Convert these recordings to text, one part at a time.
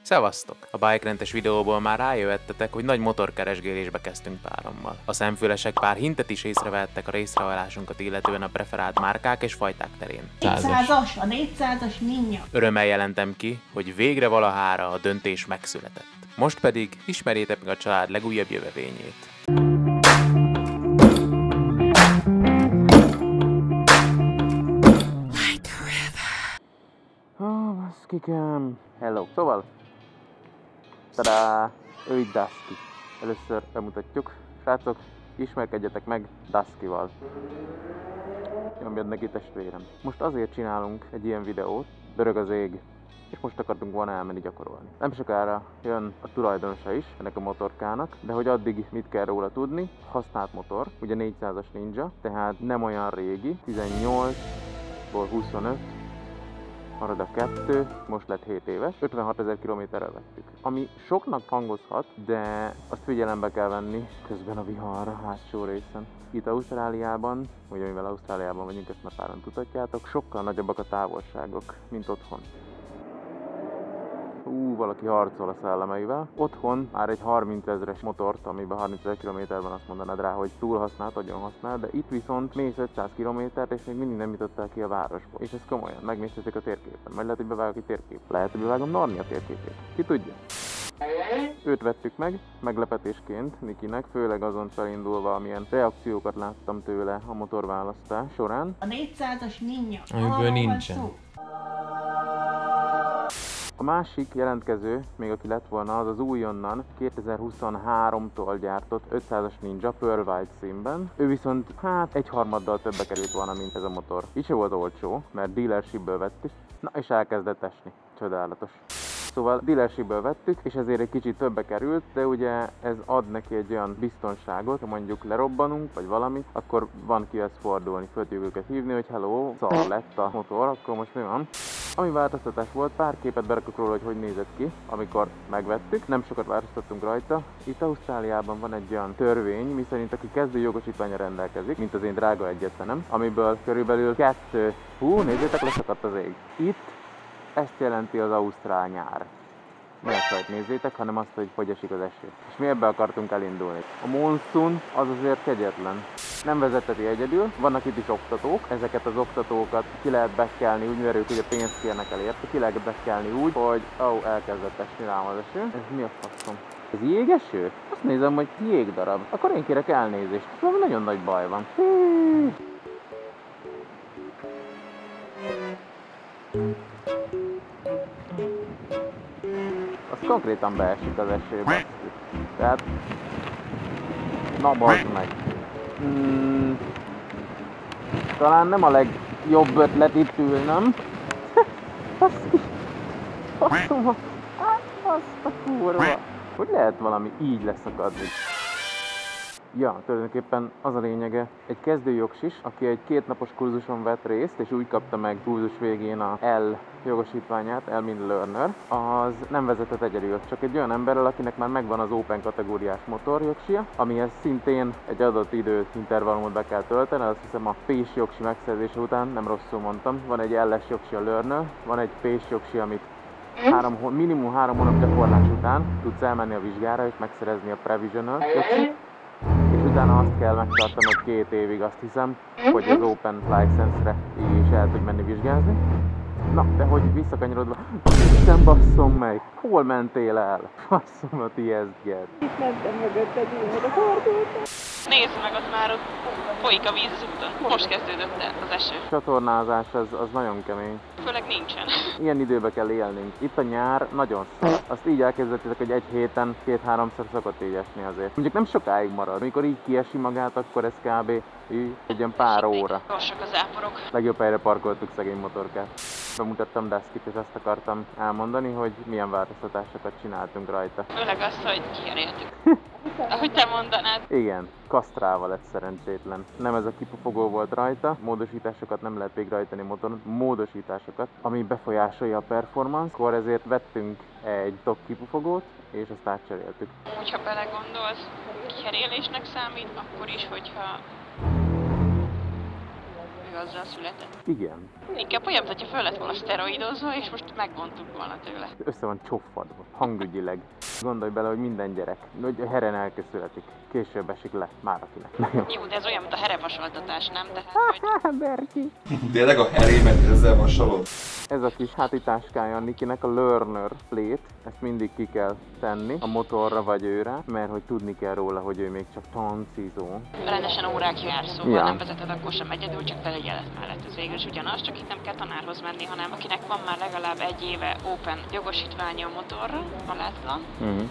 Szevasztok! A bike-rentes videóból már rájöhettetek, hogy nagy motorkeresgélésbe kezdtünk párommal. A szemfülesek pár hintet is észrevehettek a részrehajlásunkat illetően a preferált márkák és fajták terén. 400-as, a 400-as Ninja. Örömmel jelentem ki, hogy végre valahára a döntés megszületett. Most pedig ismerjétek meg a család legújabb jövevényét. Baszkikem! Hello! Szóval... Tadá! Ő itt Dusky. Először bemutatjuk. Srácok, ismerkedjetek meg Duskyval. Nyomjad neki, testvérem. Most azért csinálunk egy ilyen videót, dörög az ég, és most akartunk volna elmenni gyakorolni. Nem sokára jön a tulajdonosa is ennek a motorkának, de hogy addig mit kell róla tudni, használt motor, ugye 400-as Ninja, tehát nem olyan régi, 18-ból 25, marad a 2, most lett 7 éves, 56 000 kilométerre vettük. Ami soknak hangozhat, de azt figyelembe kell venni közben a vihar a hátsó részen. Itt Ausztráliában, ugye mivel Ausztráliában vagyunk, ezt már páran tudhatjátok, sokkal nagyobbak a távolságok, mint otthon. Valaki harcol a szellemeivel. Otthon már egy 30 000-es motort, amiben 30 000 kilométerben azt mondanád rá, hogy túl használt, nagyon használt, de itt viszont mész 500 kilométert, és még mindig nem jutottál ki a városból. És ez komolyan, megnézhetek a térképen. Majd lehet, hogy bevágok egy térkép. Lehet, hogy bevágom Narnia térképét. Ki tudja? Őt vettük meg, meglepetésként Nikinek, főleg azon felindulva, amilyen reakciókat láttam tőle a motorválasztás során. A 400-as Ninja. Amiből nincsen. A másik jelentkező, még aki lett volna, az az újonnan 2023-tól gyártott 500-as Ninja Pearl White színben. Ő viszont hát egyharmaddal többe került volna, mint ez a motor. Így se volt olcsó, mert dealershipből vettük. Na és elkezdett esni. Csodálatos. Szóval dealershipből vettük, és ezért egy kicsit többe került, de ugye ez ad neki egy olyan biztonságot, ha mondjuk lerobbanunk, vagy valami, akkor van kihez fordulni, föl tudjuk őket hívni, hogy hello, szar lett a motor, akkor most mi van? Ami változtatás volt, pár képet berakok róla, hogy nézett ki, amikor megvettük. Nem sokat változtattunk rajta. Itt Ausztráliában van egy olyan törvény, miszerint aki kezdő jogosítványa rendelkezik, mint az én drága egyetlenem, amiből körülbelül 2... nézzétek, leszakadt az ég. Itt ezt jelenti az ausztrál nyár. Ne ezt rajt nézzétek, hanem azt, hogy esik az eső. És mi ebbe akartunk elindulni. A monszun az azért kegyetlen. Nem vezeteti egyedül, vannak itt is oktatók, ezeket az oktatókat ki lehet bekkelni úgy, mert ők ugye pénzt kérnek el érte, ki lehet bekkelni úgy, hogy elkezdett esni rám az eső. Ez mi a faszom? Ez jégeső? Azt nézem, hogy jégdarab. Akkor én kérek elnézést. Valami nagyon nagy baj van. Az konkrétan beesik az esőbe. Tehát... Na bazd meg! Talán nem a legjobb ötlet itt ülnöm. Azt a kurva! Hogy lehet valami így leszakadni? Ja, tulajdonképpen az a lényege, egy kezdőjogsis, aki egy 2 napos kurzuson vett részt, és úgy kapta meg kurzus végén a L jogosítványát, L mint learner, az nem vezetett egyedül, csak egy olyan emberrel, akinek már megvan az Open kategóriás motorjogsia, amihez szintén egy adott időintervallumot be kell tölteni, azt hiszem a P-s jogsi megszerzése után, nem rosszul mondtam, van egy L-es jogsi a learner, van egy P-s jogsi, amit minimum 3 hónap gyakorlás után tudsz elmenni a vizsgára és megszerezni a Previsional jogsit. És utána azt kell megtartanod 2 évig, azt hiszem, hogy az Open License-re is el tudj menni vizsgázni. Na, de hogy visszakanyarodva... Isten basszom meg! Hol mentél el? Basszomat ijesztget! Itt mentem mögötted, én meg a fordultam. Nézd meg, ott már folyik a víz az úton. Most kezdődött el az eső. A csatornázás az nagyon kemény. Főleg nincsen. Ilyen időbe kell élnünk. Itt a nyár nagyon szar. Azt így elkezdetitek, hogy egy héten 2-3-szor szokott így esni azért. Mondjuk nem sokáig marad. Amikor így kiesi magát, akkor ez kb. Egy ilyen pár óra. Gyorsak az áporok. Legjobb helyre parkoltuk szegény motorkát. Bemutattam Duskyt, és azt akartam elmondani, hogy milyen változtatásokat csináltunk rajta. Főleg azt, hogy kicseréltük. Ahogy te mondanád. Igen, kasztrálva lett szerencsétlen. Nem ez a kipufogó volt rajta, módosításokat nem lehet végrehajtani motoron, módosításokat, ami befolyásolja a performance, akkor ezért vettünk egy top kipufogót, és azt átcseréltük. Hogyha belegondolsz, kicserélésnek számít, akkor is, hogyha ő azzal született. Igen. Inkább olyan, hogyha föl lett volna szteroidozva, és most megvontuk volna tőle. Össze van csofadva, hangügyileg. Gondolj bele, hogy minden gyerek, hogy heren elkészületik, később esik le, már akinek. Jó, de ez olyan, mint a herevasoltatás, nem? Tehát, hogy... Berki. Tényleg a herémet ezzel vasalod? Ez a kis hátitáskája a Nikinek, a Learner Plate, ezt mindig ki kell tenni a motorra vagy őre, mert hogy tudni kell róla, hogy ő még csak tancizó. Rendesen órák jár, szóval Ja. nem vezeted akkor sem egyedül, csak felügyelet mellett. Ez végül is ugyanaz, csak itt nem kell tanárhoz menni, hanem akinek van már legalább 1 éve open jogosítványa a motorra, alátlan,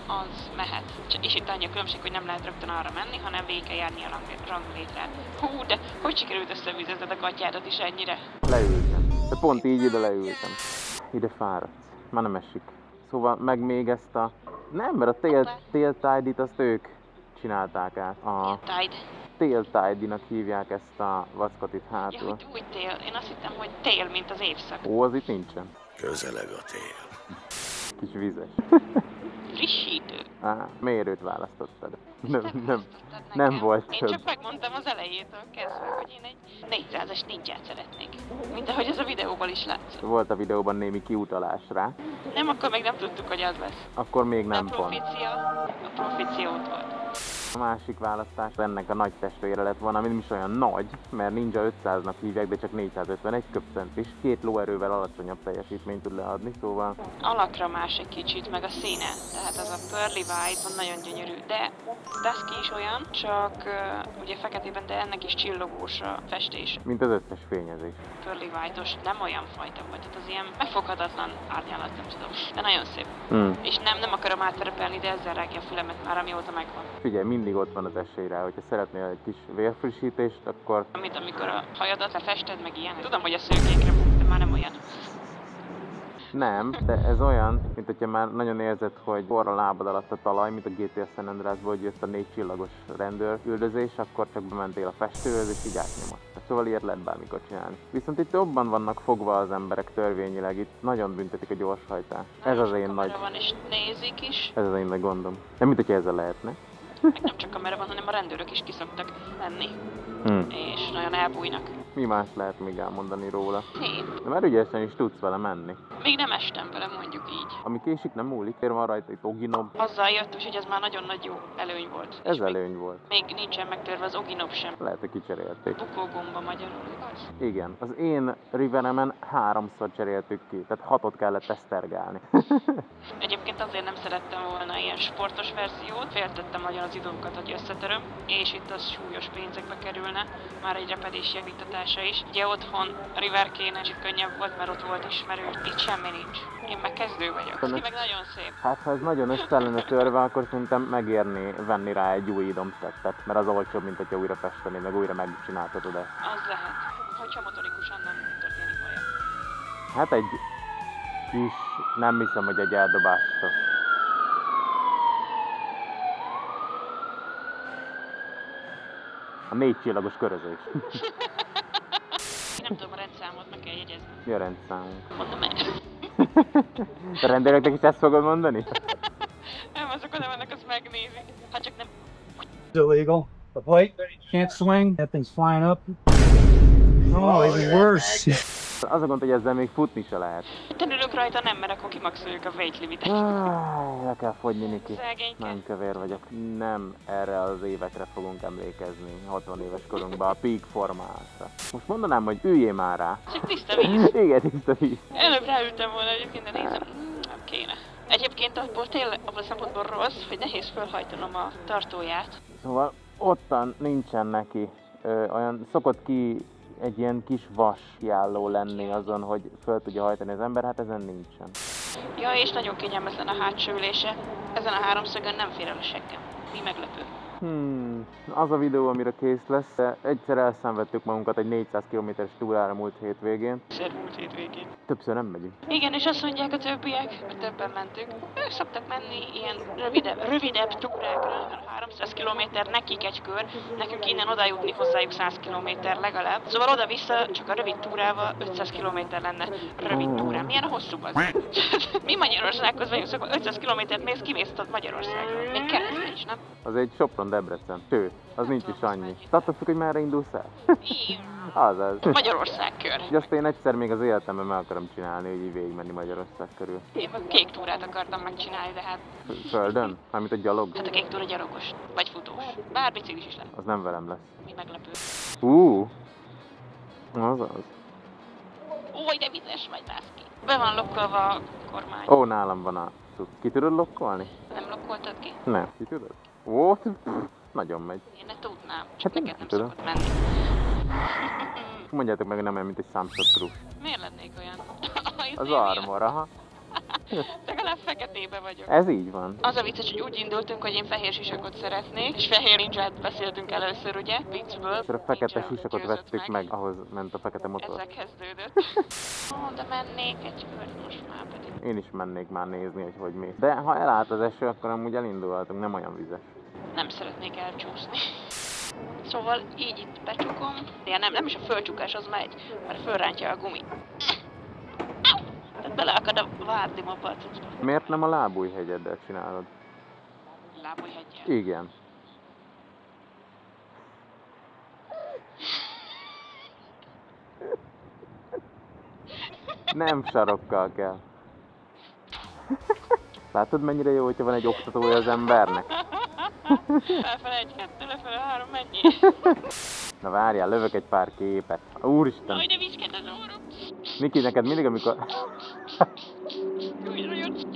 az mehet. És itt annyi a különbség, hogy nem lehet rögtön arra menni, hanem végig kell járni a ranglétrát. Hú, de hogy sikerült összevizezned a gatyádat is ennyire? Leültem. De pont így ide leültem. Ide fáradsz. Már nem esik. Szóval meg még ezt a... Nem, mert a tail tide-it azt ők csinálták át. A Tide. tail tide-nak hívják ezt a vackot itt Ja, hátul. hogy úgy tél. Én azt hittem, hogy tél, mint az évszak. Ó, az itt nincsen. Közeleg a tél. Kis vizes. Frissítő. Mérőt választottad. Te Nem választottad nekem. volt Én több. csak megmondtam az elejétől kezdve, hogy én egy 400-as ninját szeretnék. Mint ahogy ez a videóban is látszott. Volt a videóban némi kiutalás rá. Nem, akkor még nem tudtuk, hogy az lesz. Akkor még nem a pont. profícia ott volt. A másik választás ennek a nagy testvére lett volna, ami nem is olyan nagy, mert Ninja 500-nak hívják, de csak 451 köbcentis. 2 lóerővel alacsonyabb teljesítményt tud leadni, szóval... Alakra más egy kicsit, meg a színe. Tehát az a Pearly White van nagyon gyönyörű, de Dusky is olyan, csak ugye feketében, de ennek is csillogós a festés. Mint az összes fényezés. Pearly White-os, nem olyan fajta volt, tehát az ilyen megfoghatatlan árnyalat, nem tudom, de nagyon szép. És nem akarom átterepelni, de ezzel rágja a fülemet már, amióta megvan. Figyelj, mindig ott van az esély rá, hogyha szeretnél egy kis vérfrissítést, akkor... Amit amikor a hajadat lefested, meg ilyen. Tudom, hogy a szőkékre, de már nem olyan. Nem, de ez olyan, mint hogyha már nagyon érzed, hogy forra lábad alatt a talaj, mint a GTA San Andreasból, hogy jött a 4 csillagos rendőr üldözés, akkor csak bementél a festőhöz és így átnyomott. Szóval ilyet lehet bármikor csinálni. Viszont itt jobban vannak fogva az emberek törvényileg, itt nagyon büntetik a gyorshajtást. Ez az én nagy... van és nézik is. Ez az én nagy gondom. Nem mint hogyha ezzel lehetne. Meg nem csak kamera van, hanem a rendőrök is kiszoktak menni. És nagyon elbújnak. Mi más lehet még elmondani róla? Hét. De már ügyesen is tudsz vele menni. Még nem estem vele, mondjuk így. Ami késik, nem múlik, ér van rajta egy oginob. Azzal jött, úgyhogy ez már nagyon nagy jó előny volt. Ez És még- előny volt. Még nincsen megtörve az oginob sem. Lehet, hogy kicserélték. Bukógomba magyarul, igaz? Igen. Az én Riveremen 3-szor cseréltük ki, tehát 6-ot kellett tesztergálni. Egyébként azért nem szerettem volna ilyen sportos verziót, féltettem nagyon az időnkat, hogy összetöröm, és itt az súlyos pénzekbe kerülne, már egy repedés javítatása is. Ugye otthon Riverkénen is könnyebb volt, mert ott volt ismerős, itt semmi nincs. Én meg kezdő vagyok. Ez meg nagyon szép. Hát ha ez nagyon össze lenne törve, akkor szerintem megérni venni rá egy új idomszettet, mert az olcsóbb, mint hogyha újra festeni, meg újra megcsináltatod ezt. Az lehet, hogyha motorikusan nem történik olyan. Hát egy kis, nem hiszem, hogy egy eldobást. A 4 csillagos körözés. Én nem tudom a rendszámot, meg kell jegyezni. Mi a rendszámunk? Mondom el. A rendőröknek is ezt fogod mondani? Nem, azok oda vannak, azt megnézik. Ha csak nem... illegal. The plate can't swing. That thing's flying up. Oh, even worse. Az a gond, hogy ezzel még futni se lehet. Te ülök rajta, nem, mert akkor kimaxoljuk a weight limitet. Le kell fogyni, Niki. Szegényke. Nem kövér vagyok. Nem erre az évekre fogunk emlékezni, 60 éves korunkban, a peak formátra. Most mondanám, hogy üljél már rá. Csak tiszta víz. Igen, tiszta víz. Előbb ráültem volna egyébként, de nézem, nem kéne. Egyébként abból tényleg, abból a szempontból rossz, hogy nehéz felhajtanom a tartóját. Szóval ottan nincsen neki. Olyan szokott ki egy ilyen kis vas kiálló lenni azon, hogy föl tudja hajtani az ember, hát ezen nincsen. Ja, és nagyon kényelmetlen a hátsó ülése. Ezen a háromszögön nem fér el a seggem. Mi meglepő. Az a videó, amire kész lesz, egyszer elszenvedtük magunkat egy 400 km-es túrára múlt hétvégén. Múlt hétvégén. Többször nem megyünk. Igen, és azt mondják a többiek, mert többen mentünk. Ők szoktak menni ilyen rövidebb túrákra, 300 km nekik egy kör, nekünk innen oda jutni hozzájuk 100 km legalább. Szóval oda-vissza csak a rövid túrával 500 km lenne rövid túrán. Milyen a hosszú az? Mi Magyarországhoz vagyunk, szóval 500 km-t mész, kimész Magyarországról. Még keresztül is, nem? Az egy Sopron van Debrecen. Sőt, az nincs is annyi. Attól függ, hogy merre indulsz el? Azaz. Magyarország kör. Ugye azt én egyszer még az életemben meg akarom csinálni, hogy így végigmenni Magyarország körül. Én a kék túrát akartam megcsinálni, de hát... Földön? Mármint a gyalog? Hát a kék túra gyalogos. Vagy futós. Bár biciklis is lehet. Az nem velem lesz. Mi meglepő. Azaz. Ó, de vizes vagy, Lászki. Be van lokkolva a kormány. Ó, nálam van a cucc. Ki tudod lokkolni? Nem lokkoltad ki? Nem. Ki tudod? Ó, nagyon megy. Én ne tudnám. Hát Csak én neked nem tudom. szokott menni. Mondjátok meg, hogy nem olyan, mint egy Samsung Cruise. Miért lennék olyan? Az Armor, aha. Legalább feketébe vagyok. Ez így van. Az a vicces, hogy úgy indultunk, hogy én fehér sisakot szeretnék, és fehér ninját beszéltünk először, ugye, viccből. És a fekete Ninja sisakot győzött vettük meg, ahhoz ment a fekete motor. Ezek kezdődött. Ó, de mennék egy kört most már pedig. Én is mennék már nézni, hogy hogy mész. De ha elállt az eső, akkor amúgy elindulhatunk, nem olyan vizes. Nem szeretnék elcsúszni. Szóval így itt becsukom. Ja, nem is a fölcsukás az megy, mert fölrántja a gumi. Tehát beleakad a vádlim abba a cuccba. Miért nem a Lábújhegyeddel csinálod? Lábújheggyel. Igen. Nem sarokkal kell. Látod, mennyire jó, hogyha van egy oktatója az embernek? Felfele 1, 2, lefele 3, mennyi? Na várjál, lövök egy pár képet. Úristen! Aj, de viszket az orrom. Miki, neked mindig, amikor... Újra jött.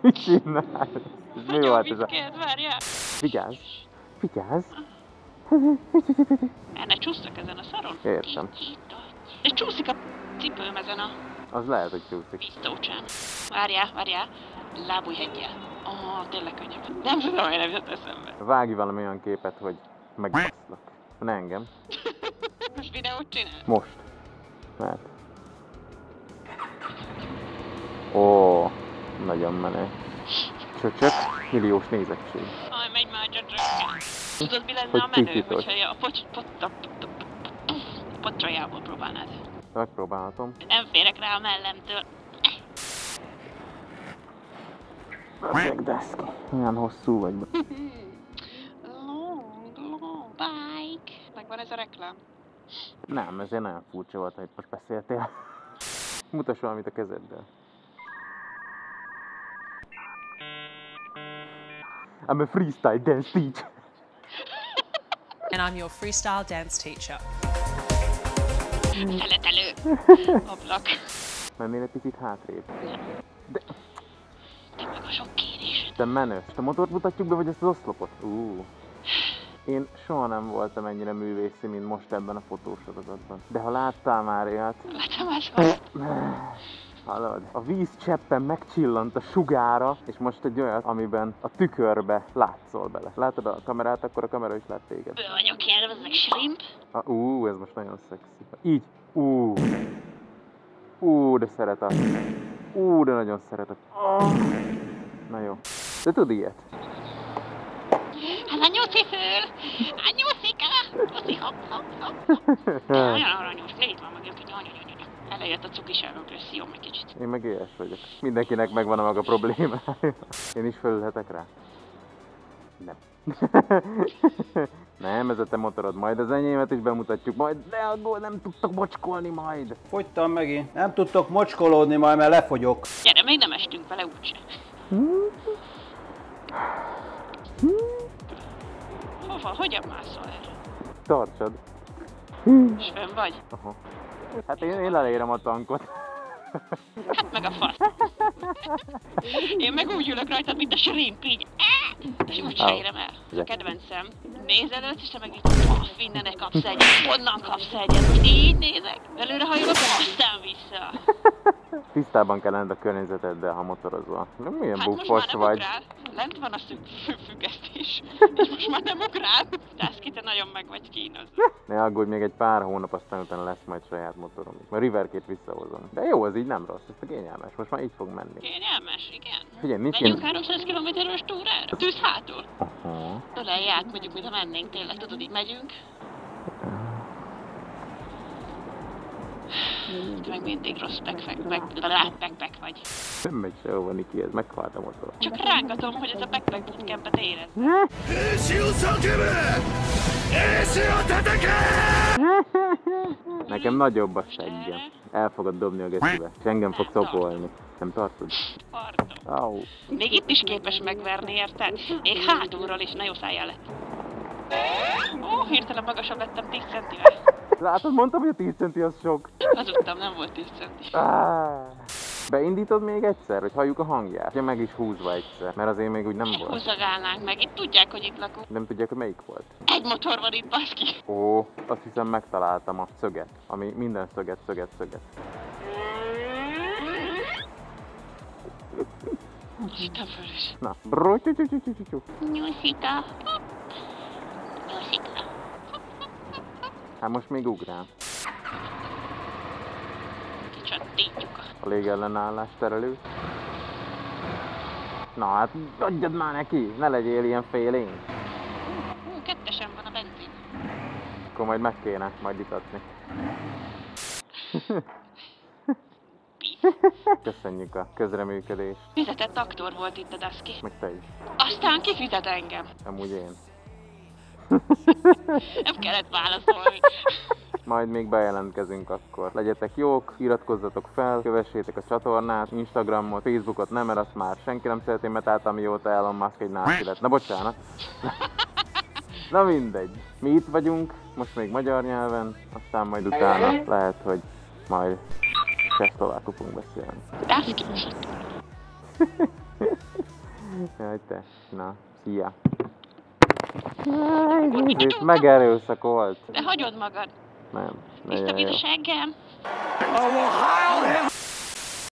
Mit csinálsz? Ez mi volt ez a... Viszket, várjál. Vigyázz! Vigyázz! Ne csúsztak ezen a szaron. Értem. És csúszik a cipőm ezen a Az lehet, hogy csúszik. pisztócsán. Várjál. Lábújheggyel. Tényleg könnyebb. Nem tudom, hogy nem jött eszembe. Vágj valami olyan képet, hogy megbaszlak. Ne engem. Most videót csinál? Most. Mert. Ó, nagyon menő. Csöcsök, milliós nézettség. Aj, megy már csöcsök. Tudod, mi lenne Hogy a menő, kicsitos. hogyha a pocsajából próbálnád? Megpróbálhatom. Nem férek rá a mellemtől. Megdeszki. Milyen hosszú vagy. Long bike. Megvan ez a reklám? Nem, ezért nagyon furcsa volt, hogy most beszéltél. Mutass valamit a kezeddel. I'm a freestyle dance teacher. And I'm your freestyle dance teacher. Szeletelő. Ablak. Mennél egy picit hátrébb. De Te meg a sok kérés. te menő. Ezt a motort mutatjuk be, vagy ezt az oszlopot? Én soha nem voltam ennyire művészi, mint most ebben a fotósorozatban. De ha láttál már ilyet... Láttam máshol. Hallod? A víz cseppen megcsillant a sugára, és most egy olyat, amiben a tükörbe látszol bele. Látod a kamerát, akkor a kamera is lát téged. Bő vagyok járva, ezek shrimp. Ez most nagyon szexi. Így. De szeretek. De nagyon szeretek. Na jó. De tud ilyet? Hát a nyuszi föl! A nyuszika! Nyuszi, hopp. Nagyon aranyos, ne itt van meg, hogy elejött a cukiságok, szívom egy kicsit. Én meg éhes vagyok. Mindenkinek megvan a maga problémája. Én is fölülhetek rá? Nem. Nem, ez a te motorod. Majd az enyémet is bemutatjuk. Majd leaggól, nem tudtok mocskolni majd. Fogytam megint. Nem tudtok mocskolódni majd, mert lefogyok. Gyere, még nem estünk vele úgyse. Hova? Hogyan mászol erre? Tartsad. És fönn vagy? Aha. Hát én elérem a tankot. Hát meg a fasz. Én meg úgy ülök rajtad, mint a shrimp, így. És úgy se érem el. Ez a kedvencem. Nézel előtt, és te meg így paf, innen kapsz egyet, onnan kapsz egyet. Most így nézek. Előrehajolok, aztán vissza. Tisztában kell lenned a környezeteddel, ha motorozol. Milyen Hát most buffos már nem vagy. ugrál. Lent van a függesztés. És most már nem ugrál. Tászki, te nagyon meg vagy kínozva. Ne aggódj, még egy pár hónap, aztán utána lesz majd saját motorom. A Riverkét visszahozom. De jó, ez így nem rossz, ez a kényelmes. Most már így fog menni. Kényelmes, igen. Figyelj, nincs Menjünk ilyen... 300 km-ös túrára? Tűz hátul. Aha. Ölelj át, mondjuk, mintha mennénk tényleg. Tudod, így megyünk. Te meg mindig rossz backpack vagy. Nem megy sehova, Niki, ez meghalt a motor. Csak rángatom, hogy ez a backpack bootcampet érez. Nekem nagyobb a seggem. El fogod dobni a gecibe, és engem fog szopolni. Nem tartod? Tartom. Au. Még itt is képes megverni, érted? Még hátulról is, na jó, szálljál le. Ó, hirtelen magasabb lettem 10 centivel. Látod, mondtam, hogy a 10 centi az sok. Hazudtam, nem volt 10 centi. Beindítod még egyszer, hogy halljuk a hangját? Ugye meg is húzva egyszer, mert azért még úgy nem volt. Húzagálnánk meg, itt tudják, hogy itt lakunk. Nem tudják, hogy melyik volt. Egy motor van itt, baszki. Ó, azt hiszem megtaláltam a szöget, ami minden szöget. Hittem föl is. Na, Nyuszika. Nyuszika. hát most még ugrál. Kicsatítjuk A légellenállás terelő. Na hát, adjad már neki, ne legyél ilyen félénk. Kettesen van a benzin. Akkor majd meg kéne majd itatni. Köszönjük a közreműködést. Fizetett aktor volt itt a Daszki. Meg te is. Aztán kifizet engem. Amúgy én. Nem kellett válaszolni. Majd még bejelentkezünk akkor. Legyetek jók, iratkozzatok fel, kövessétek a csatornát, Instagramot, Facebookot nem, mert azt már senki nem szereti, mert által mióta Elon Musk egy náci lett. Na bocsánat. Na mindegy. Mi itt vagyunk, most még magyar nyelven, aztán majd utána lehet, hogy majd csehszlovákul fogunk beszélni. Daszki. Jaj te, na, szia. Itt megerőszakolt. De hagyod magad. Nem, Visszavisz a seggem.